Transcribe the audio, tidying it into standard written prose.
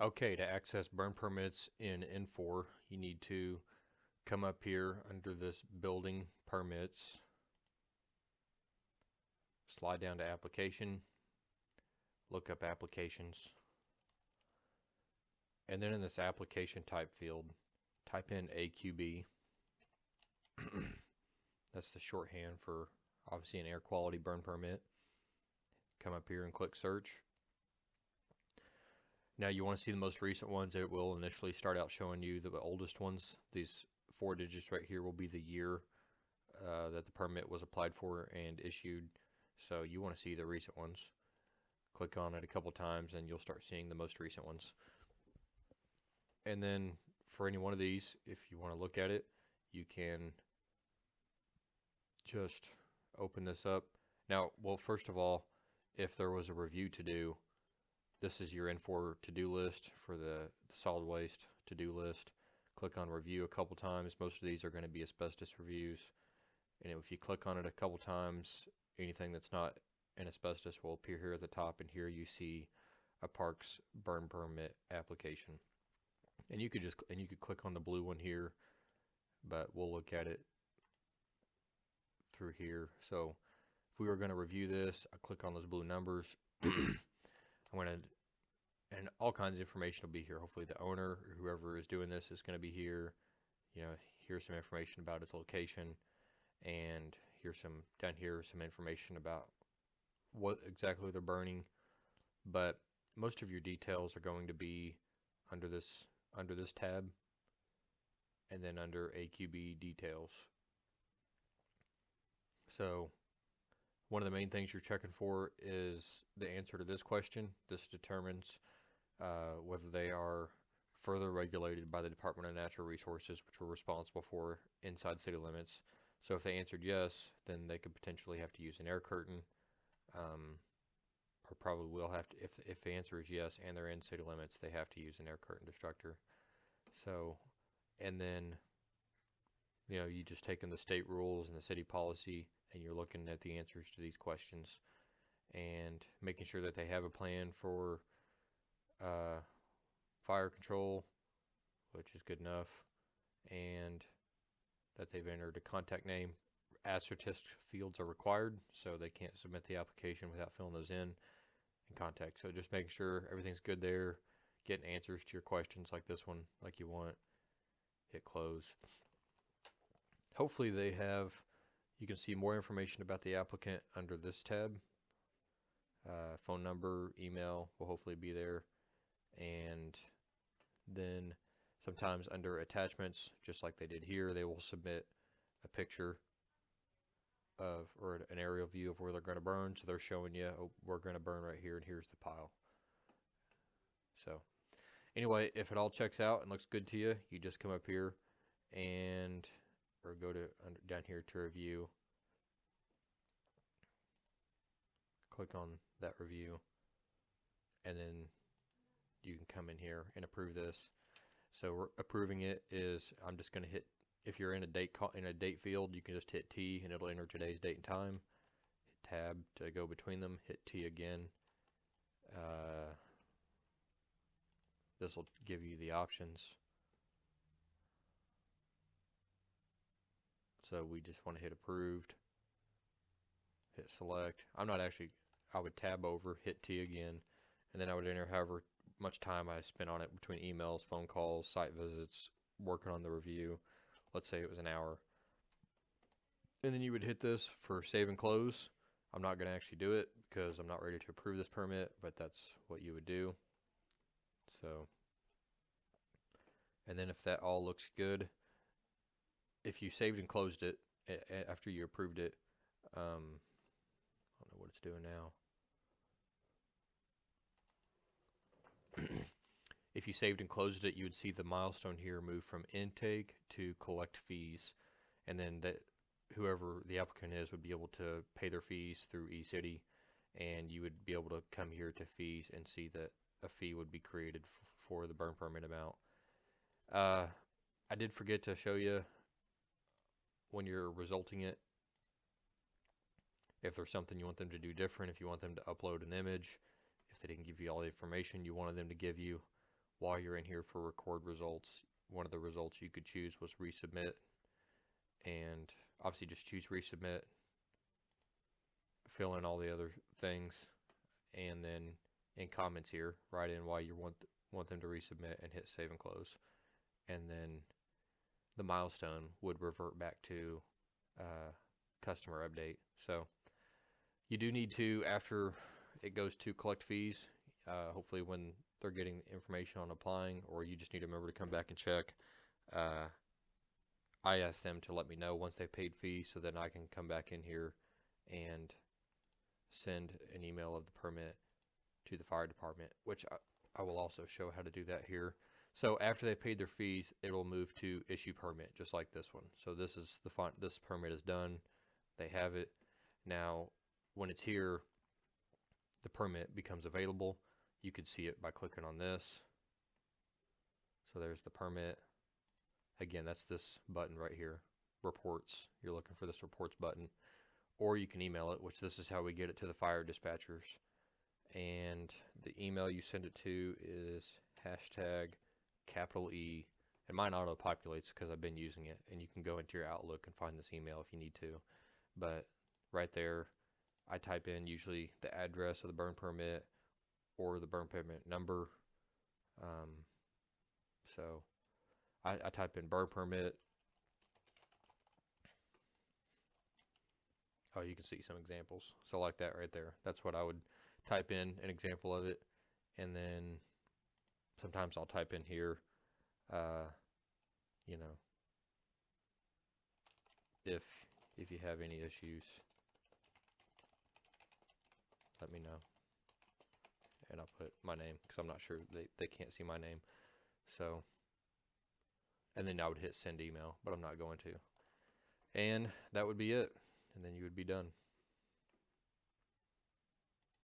Okay, to access burn permits in N4, you need to come up here under this building permits, slide down to application, look up applications, and then in this application type field, type in AQB. That's the shorthand for obviously an air quality burn permit. Come up here and click search. Now you want to see the most recent ones. It will initially start out showing you the oldest ones. These 4 digits right here will be the year that the permit was applied for and issued. So you want to see the recent ones. Click on it a couple times and you'll start seeing the most recent ones. And then for any one of these, if you want to look at it, you can just open this up. Now, well, first of all, if there was a review to do, this is your N4 to-do list for the solid waste to-do list. Click on review a couple times. Most of these are going to be asbestos reviews. And if you click on it a couple times, anything that's not an asbestos will appear here at the top, and here you see a Parks burn permit application. And you could click on the blue one here, but we'll look at it through here. So if we were going to review this, I click on those blue numbers. I'm going to, and all kinds of information will be here. Hopefully the owner or whoever is doing this is going to be here. You know, here's some information about its location, and here's down here some information about what exactly they're burning. But most of your details are going to be under this tab, and then under AQB details. So one of the main things you're checking for is the answer to this question. This determines whether they are further regulated by the Department of Natural Resources, which we're responsible for inside city limits. So if they answered yes, then they could potentially have to use an air curtain, or probably will have to, if the answer is yes and they're in city limits, they have to use an air curtain destructor. So, and then, you know, you just take in the state rules and the city policy, and you're looking at the answers to these questions and making sure that they have a plan for fire control, which is good enough, and that they've entered a contact name. Asterisk fields are required, so they can't submit the application without filling those in, and contact. So just making sure everything's good there, getting answers to your questions like this one, like you want. Hit close. Hopefully you can see more information about the applicant under this tab. Phone number, email will hopefully be there. And then sometimes under attachments, just like they did here, they will submit a picture of, or an aerial view of where they're going to burn. So they're showing you, oh, we're going to burn right here, and here's the pile. So anyway, if it all checks out and looks good to you, you just come up here and, or go to down here to review. Click on that review, and then you can come in here and approve this. So we're approving it is, I'm just going to hit, if you're in a date field, you can just hit T and it'll enter today's date and time. Hit tab to go between them, hit T again. This will give you the options. So we just want to hit approved, hit select. I would tab over, hit T again, and then I would enter however much time I spent on it between emails, phone calls, site visits, working on the review. Let's say it was an hour. And then you would hit this for save and close. I'm not going to actually do it because I'm not ready to approve this permit, but that's what you would do. So, and then if that all looks good, if you saved and closed it after you approved it, I don't know what it's doing now. If you saved and closed it, you would see the milestone here move from intake to collect fees, and then that whoever the applicant is would be able to pay their fees through eCity, and you would be able to come here to fees and see that a fee would be created for the burn permit amount. I did forget to show you when you're resulting it, if there's something you want them to do different, if you want them to upload an image, if they didn't give you all the information you wanted them to give you, while you're in here for record results, one of the results you could choose was resubmit, and obviously just choose resubmit, fill in all the other things, and then in comments here, write in why you want them to resubmit and hit save and close. And then the milestone would revert back to customer update. So you do need to, after it goes to collect fees, hopefully when they're getting information on applying, or you just need to remember to come back and check, I ask them to let me know once they've paid fees, so then I can come back in here and send an email of the permit to the fire department, which I will also show how to do that here. So after they've paid their fees, it will move to issue permit, just like this one. So this is this permit is done. They have it. Now, when it's here, the permit becomes available. You could see it by clicking on this. So there's the permit. Again, that's this button right here, reports. You're looking for this reports button. Or you can email it, which this is how we get it to the fire dispatchers. And the email you send it to is #E, and mine auto populates because I've been using it, and you can go into your Outlook and find this email if you need to. But right there, I type in usually the address of the burn permit or the burn permit number. So I type in burn permit. Oh, you can see some examples. So like that right there. That's what I would type in, an example of it. And then sometimes I'll type in here, you know, if you have any issues, let me know. And I'll put my name because I'm not sure they can't see my name. So, and then I would hit send email, but I'm not going to. And that would be it. And then you would be done.